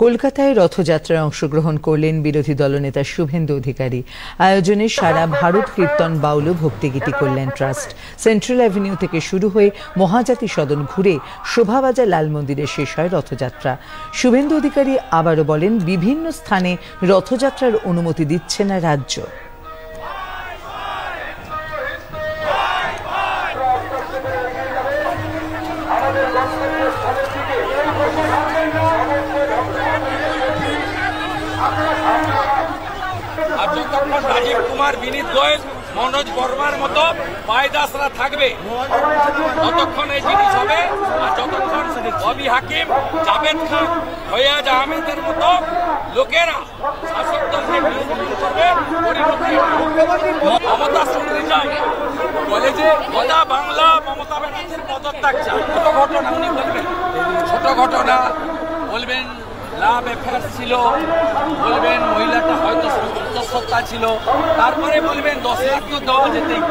কলকাতায় রথযাত্রায় অংশগ্রহণ করলেন বিরোধী দলনেতা শুভেন্দু অধিকারী। আয়োজনে সারা ভারত কীর্তন বাউল ভক্তিগীতি কল্যাণ ট্রাস্ট। সেন্ট্রাল অ্যাভিনিউ থেকে শুরু হয়ে মহাজাতি সদন ঘুরে শোভাবাজার লাল মন্দিরে শেষ হয় রথযাত্রা। শুভেন্দু অধিকারী আবারও বলেন, বিভিন্ন স্থানে রথযাত্রার অনুমতি দিচ্ছে না রাজ্য। আর যতক্ষণ রাজীব কুমার, বিনীত গোয়েল, মনোজ বর্মার মতো পায়দাসরা থাকবে ততক্ষণ এই জিনিস হবে। আর যতক্ষণ ববি হাকিম, জাভেদ খান, ফয়াজ আহমেদের মতো লোকেরা শাসক দলকে বিরোধিতা করবে, মমতা শুনতে চায় বলে যে গোটা বাংলা মমতা ব্যানার্জির পদত্যাগ চায়। ছোট ঘটনা উনি বলবেন, ছোট ঘটনা বলবেন, লাভ অ্যাফেয়ার্স ছিল, বলবেন মহিলাটা হয়তো অন্তঃসত্ত্বা ছিল, তারপরে বলবেন 10 লাখ তো দেওয়া যেতেই।